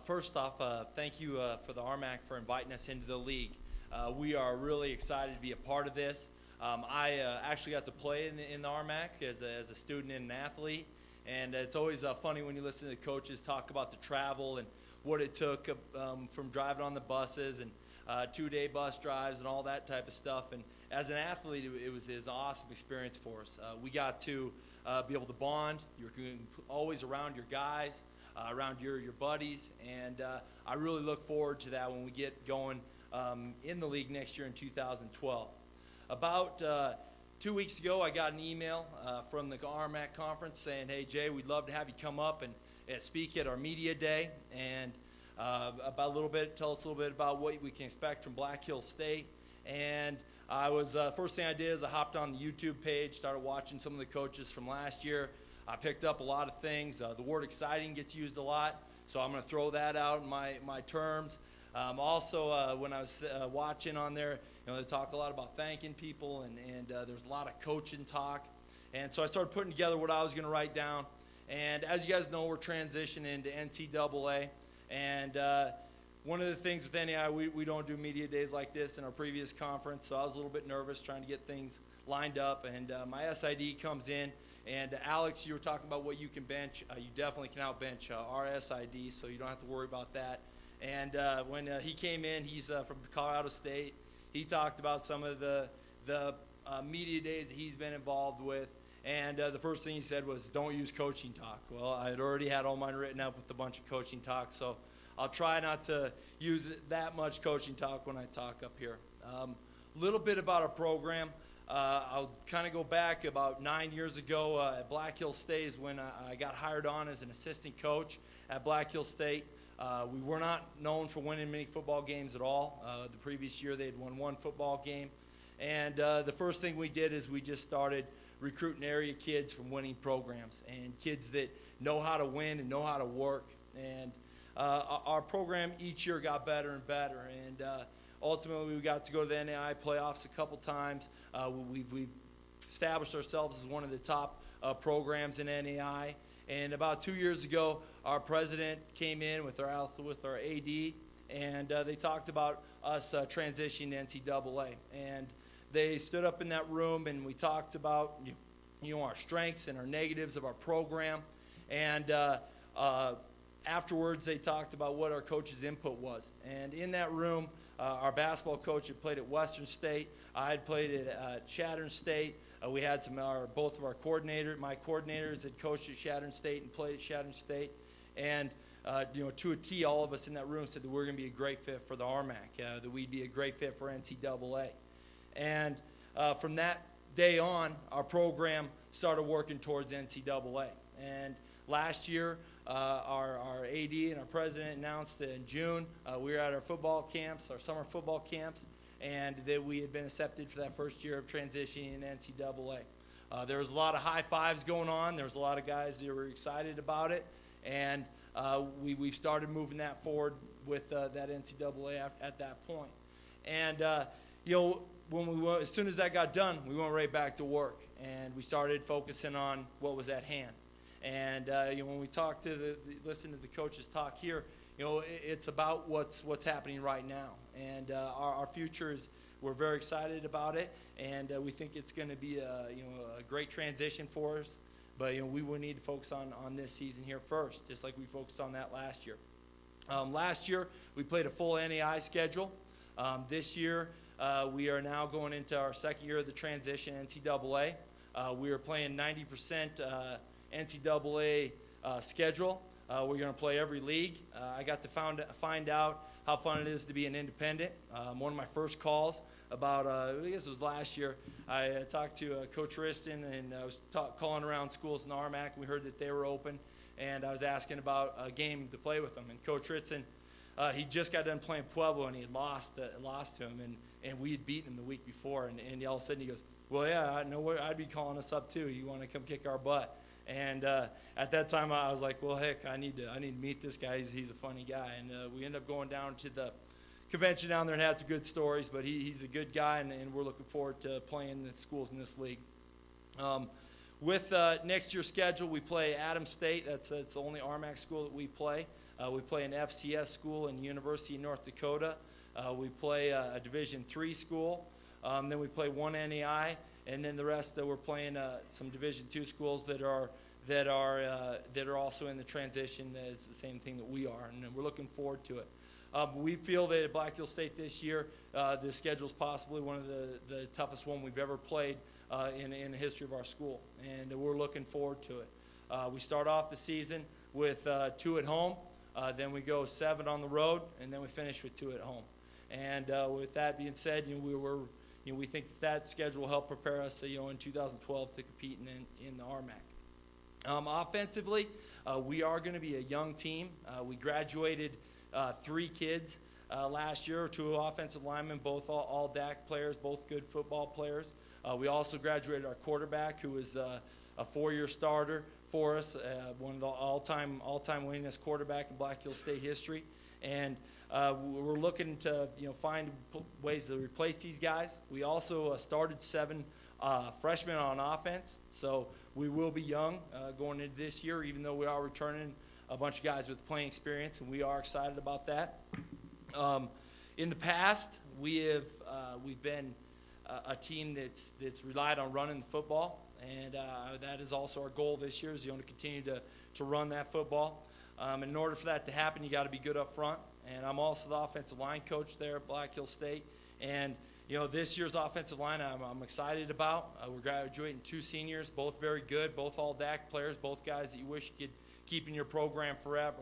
First off, thank you for the RMAC for inviting us into the league. We are really excited to be a part of this. I actually got to play in the RMAC as a student and an athlete, and it's always funny when you listen to the coaches talk about the travel and what it took from driving on the buses and 2-day bus drives and all that type of stuff. And as an athlete, it was an awesome experience for us. We got to be able to bond. You're always around your guys, around your buddies, and I really look forward to that when we get going in the league next year in 2012. About 2 weeks ago, I got an email from the RMAC conference saying, "Hey Jay, we'd love to have you come up and speak at our media day, and tell us a little bit about what we can expect from Black Hills State." And I was first thing I did is I hopped on the YouTube page, started watching some of the coaches from last year. I picked up a lot of things. The word exciting gets used a lot, so I'm going to throw that out in my terms. Also, when I was watching on there, they talk a lot about thanking people, and there's a lot of coaching talk. And so I started putting together what I was going to write down. And as you guys know, we're transitioning into NCAA. And one of the things with NAI, we don't do media days like this in our previous conference, so I was a little bit nervous trying to get things lined up. And my SID comes in, and Alex, you were talking about what you can bench. You definitely can outbench our SID, so you don't have to worry about that. And when he came in, he's from Colorado State. He talked about some of the media days that he's been involved with. And the first thing he said was, "Don't use coaching talk." Well, I had already had all mine written up with a bunch of coaching talk, so I'll try not to use that much coaching talk when I talk up here. A little bit about our program. I'll kind of go back about 9 years ago at Black Hills State is when I got hired on as an assistant coach at Black Hills State. We were not known for winning many football games at all. The previous year they had won one football game. And the first thing we did is we just started recruiting area kids from winning programs and kids that know how to win and know how to work. And our program each year got better and better. And ultimately, we got to go to the NAI playoffs a couple times. We've established ourselves as one of the top programs in NAI. And about 2 years ago, our president came in with our AD, and they talked about us transitioning to NCAA. And they stood up in that room, and we talked about our strengths and our negatives of our program. And afterwards, they talked about what our coach's input was. And in that room, our basketball coach had played at Western State. I had played at Chatham State. We had both of our coordinators. My coordinators had coached at Chatham State and played at Chatham State. And to a T, all of us in that room said that we're going to be a great fit for the RMAC, that we'd be a great fit for NCAA. And from that day on, our program started working towards NCAA. And last year, our AD and our president announced that in June we were at our football camps, our summer football camps, and that we had been accepted for that first year of transitioning in NCAA. There was a lot of high fives going on. There was a lot of guys that were excited about it, and we started moving that forward with that NCAA at that point. And as soon as that got done, we went right back to work, and we started focusing on what was at hand. And when we talk listen to the coaches talk here, it's about what's happening right now. And our future we're very excited about it, and we think it's going to be a great transition for us. But we will need to focus on this season here first, just like we focused on that last year. Last year we played a full NAI schedule. This year we are now going into our second year of the transition NCAA. We are playing 90% NCAA schedule. We're going to play every league. I got to find out how fun it is to be an independent. One of my first calls about, I guess it was last year, I talked to Coach Riston, and I was calling around schools in the RMAC. We heard that they were open, and I was asking about a game to play with them. And Coach Riston, he just got done playing Pueblo, and he had lost to him, and we had beaten him the week before. And all of a sudden he goes, "Well, yeah, I know I'd be calling us up too. You want to come kick our butt?" And at that time, I was like, "Well, heck, I need to meet this guy. He's a funny guy." And we ended up going down to the convention down there and had some good stories. But he's a good guy, and we're looking forward to playing the schools in this league. With next year's schedule, we play Adams State. That's the only RMAC school that we play. We play an FCS school in University of North Dakota. We play a Division III school. Then we play one NAI, and then the rest we're playing some Division II schools that are also in the transition as the same thing that we are, and we're looking forward to it. We feel that at Black Hills State this year, the schedule is possibly one of the toughest one we've ever played in the history of our school, and we're looking forward to it. We start off the season with 2 at home, then we go 7 on the road, and then we finish with 2 at home. And with that being said, we think that schedule will help prepare us, in 2012 to compete in the RMAC. Offensively, we are going to be a young team. We graduated 3 kids last year, 2 offensive linemen, both all DAC players, both good football players. We also graduated our quarterback, who was a 4-year starter for us, one of the all-time winningest quarterback in Black Hills State history. And we're looking to find ways to replace these guys. We also started 7 freshmen on offense, so we will be young going into this year, even though we are returning a bunch of guys with playing experience, and we are excited about that. In the past, we've been a team that's relied on running the football, and that is also our goal this year, is to continue to run that football. In order for that to happen, you got to be good up front. And I'm also the offensive line coach there at Black Hills State. And this year's offensive line I'm excited about. We're graduating 2 seniors, both very good, both all DAC players, both guys that you wish you could keep in your program forever.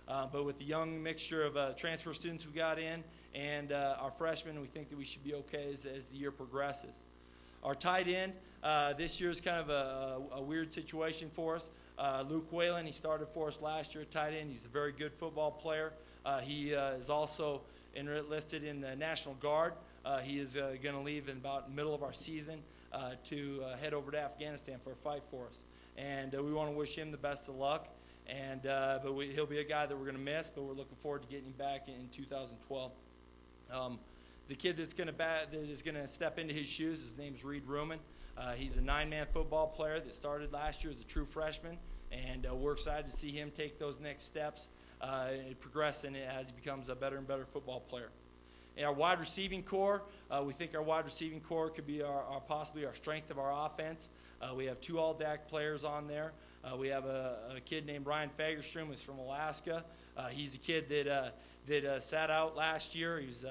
But with the young mixture of transfer students we got in and our freshmen, we think that we should be okay as the year progresses. Our tight end this year is kind of a weird situation for us. Luke Whalen, he started for us last year at tight end. He's a very good football player. He is also enlisted in the National Guard. He is going to leave in about the middle of our season to head over to Afghanistan for a fight for us. And we want to wish him the best of luck. And he'll be a guy that we're going to miss, but we're looking forward to getting him back in 2012. The kid that is going to step into his shoes, his name is Reed Ruman. He's a 9-man football player that started last year as a true freshman, and we're excited to see him take those next steps and progress in it as he becomes a better and better football player. In our wide receiving core, we think our wide receiving core could be possibly our strength of our offense. We have 2 all-DAC players on there. We have a kid named Ryan Fagerstrom, who's from Alaska. He's a kid that sat out last year. He's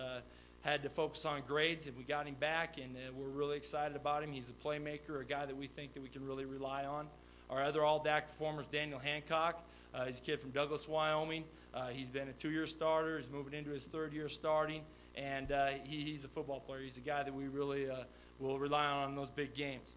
had to focus on grades, and we got him back, and we're really excited about him. He's a playmaker, a guy that we think that we can really rely on. Our other all-DAC performers, Daniel Hancock. He's a kid from Douglas, Wyoming. He's been a 2-year starter. He's moving into his 3rd year starting, and he's a football player. He's a guy that we really will rely on those big games.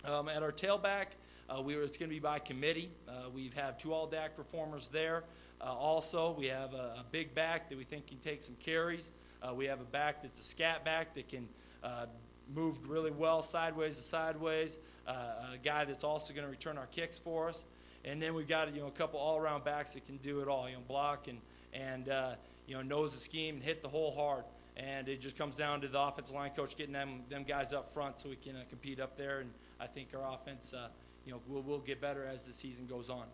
At our tailback, it's going to be by committee. We have 2 all-DAC performers there. Also, we have a big back that we think can take some carries. We have a back that's a scat back that can move really well sideways to sideways. A guy that's also going to return our kicks for us. And then we've got a couple all-around backs that can do it all. Block and knows the scheme and hit the hole hard. And it just comes down to the offensive line coach getting them guys up front so we can compete up there. And I think our offense will get better as the season goes on.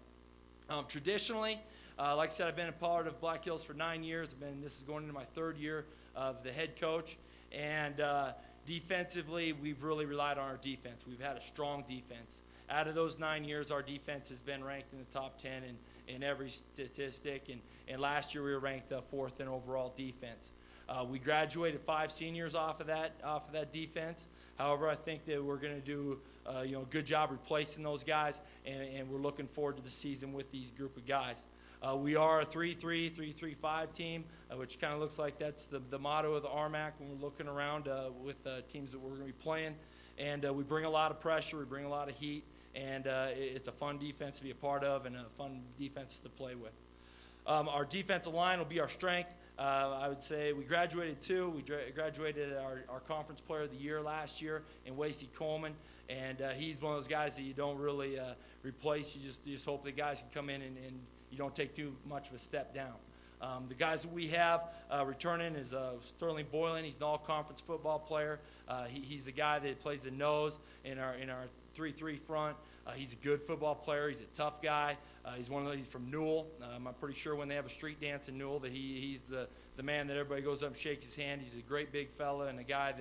Traditionally, like I said, I've been a part of Black Hills for 9 years. This is going into my 3rd year of the head coach. And defensively, we've really relied on our defense. We've had a strong defense. Out of those 9 years, our defense has been ranked in the top 10 in every statistic. And last year, we were ranked 4th in overall defense. We graduated 5 seniors off of that defense. However, I think that we're going to do a good job replacing those guys, and we're looking forward to the season with these group of guys. We are a 3-3, 3-3-5 team, which kind of looks like that's the motto of the RMAC when we're looking around with teams that we're going to be playing. And we bring a lot of pressure, we bring a lot of heat, and it's a fun defense to be a part of and a fun defense to play with. Our defensive line will be our strength. I would say we graduated 2. We graduated our conference player of the year last year in Wasey Coleman, and he's one of those guys that you don't really replace. You just hope the guys can come in and you don't take too much of a step down. The guys that we have returning is Sterling Boylan. He's an all-conference football player. He's a guy that plays the nose in our 3-3 front. He's a good football player. He's a tough guy. He's from Newell. I'm pretty sure when they have a street dance in Newell that he's the man that everybody goes up and shakes his hand. He's a great big fella and a guy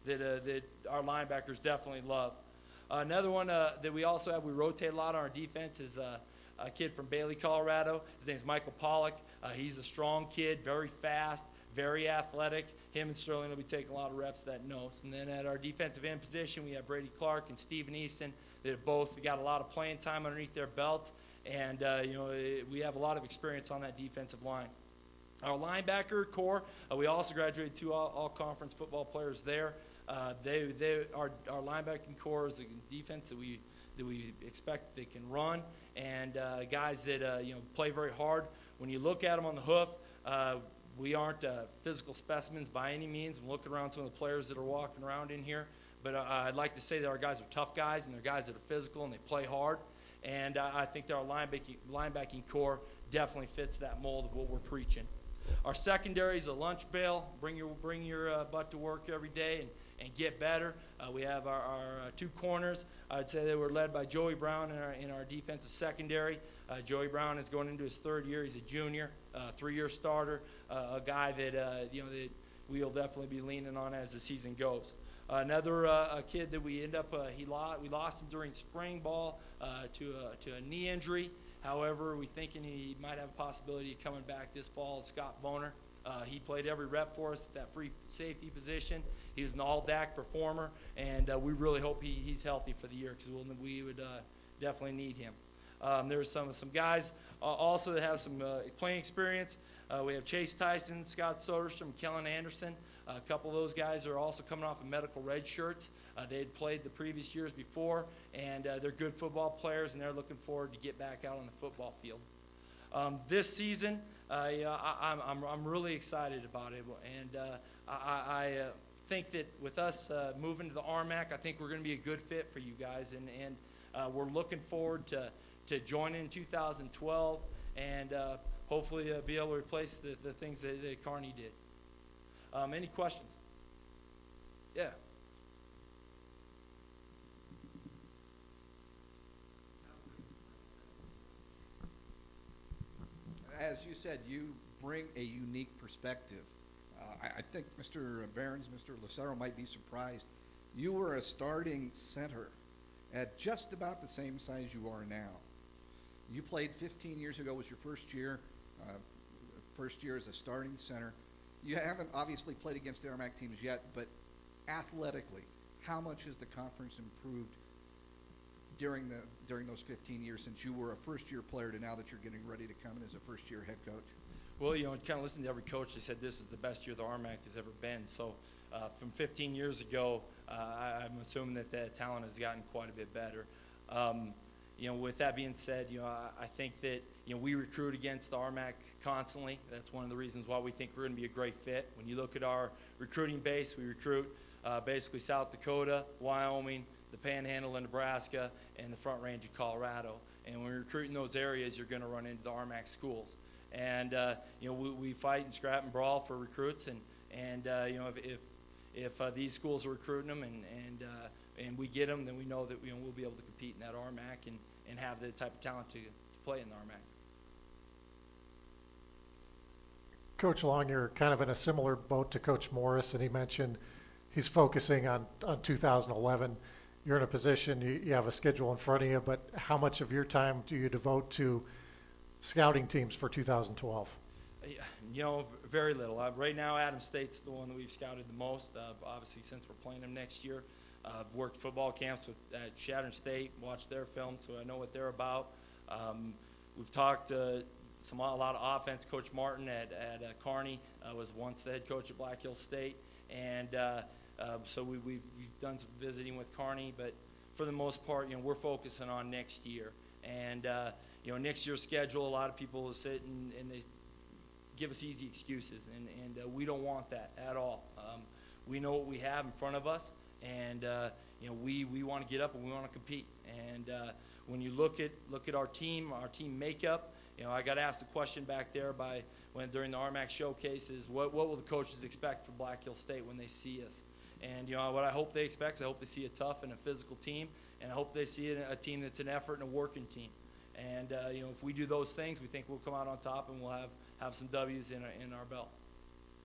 that our linebackers definitely love. Another one that we also have, we rotate a lot on our defense, is a kid from Bailey, Colorado. His name's Michael Pollock. He's a strong kid, very fast, very athletic. Him and Sterling will be taking a lot of reps that nose. And then at our defensive end position, we have Brady Clark and Steven Easton. They have both got a lot of playing time underneath their belts, and we have a lot of experience on that defensive line. Our linebacker core, we also graduated 2 all-conference football players there. Our linebacking core is a defense that we expect they can run, and guys that play very hard. When you look at them on the hoof, we aren't physical specimens by any means. I'm looking around some of the players that are walking around in here, but I'd like to say that our guys are tough guys, and they're guys that are physical and they play hard. And I think that our linebacking core definitely fits that mold of what we're preaching. Our secondary is a lunch bail. Bring your butt to work every day and get better. We have our 2 corners. I'd say they were led by Joey Brown in our defensive secondary. Joey Brown is going into his 3rd year. He's a junior, 3-year starter, a guy that that we'll definitely be leaning on as the season goes. Another kid that we lost him during spring ball to a knee injury. However, we're thinking he might have a possibility of coming back this fall, Scott Boner. He played every rep for us at that free safety position. He was an all-DAC performer, and we really hope he's healthy for the year, because we would definitely need him. There's some guys also that have some playing experience. We have Chase Tyson, Scott Soderstrom, Kellen Anderson. A couple of those guys are also coming off of medical red shirts. They had played the previous years before, and they're good football players, and they're looking forward to get back out on the football field. This season, I'm really excited about it, and I think that with us moving to the RMAC, I think we're going to be a good fit for you guys, and we're looking forward to joining in 2012 and hopefully be able to replace the things that Kearney did. Any questions? Yeah. As you said, you bring a unique perspective. I think Mr. Behrens, Mr. Lucero might be surprised. You were a starting center at just about the same size you are now. You played 15 years ago, was your first year as a starting center. You haven't obviously played against the RMAC teams yet, but athletically, how much has the conference improved during those 15 years since you were a first-year player to now that you're getting ready to come in as a first-year head coach? Well, kind of listening to every coach, they said this is the best year the RMAC has ever been. So from 15 years ago, I'm assuming that the talent has gotten quite a bit better. With that being said, I think that we recruit against the RMAC constantly. That's one of the reasons why we think we're going to be a great fit. When you look at our recruiting base, we recruit basically South Dakota, Wyoming, the Panhandle of Nebraska, and the Front Range of Colorado. And when we recruit in those areas, you're going to run into the RMAC schools. And we fight and scrap and brawl for recruits. And if these schools are recruiting them and we get them, then we know that we'll be able to compete in that RMAC and have the type of talent to play in the RMAC. Coach Long, you're kind of in a similar boat to Coach Morris, and he mentioned he's focusing on 2011. You're in a position, you have a schedule in front of you, but how much of your time do you devote to scouting teams for 2012? Very little. Right now, Adams State's the one that we've scouted the most, obviously since we're playing them next year. I've worked football camps at Shattern State, watched their film, so I know what they're about. We've talked a lot of offense. Coach Martin at Kearney was once the head coach at Black Hills State, and so we've done some visiting with Kearney, but for the most part, we're focusing on next year. And next year's schedule, a lot of people will sit and they give us easy excuses, and we don't want that at all. We know what we have in front of us, and we want to get up and we want to compete. And when you look at our team makeup, I got asked a question back there during the RMAC showcases, what will the coaches expect from Black Hills State when they see us? And, you know, what I hope they expect is I hope they see a tough and a physical team, and I hope they see a team that's an effort and a working team. And, you know, if we do those things, we think we'll come out on top and we'll have some W's in our belt.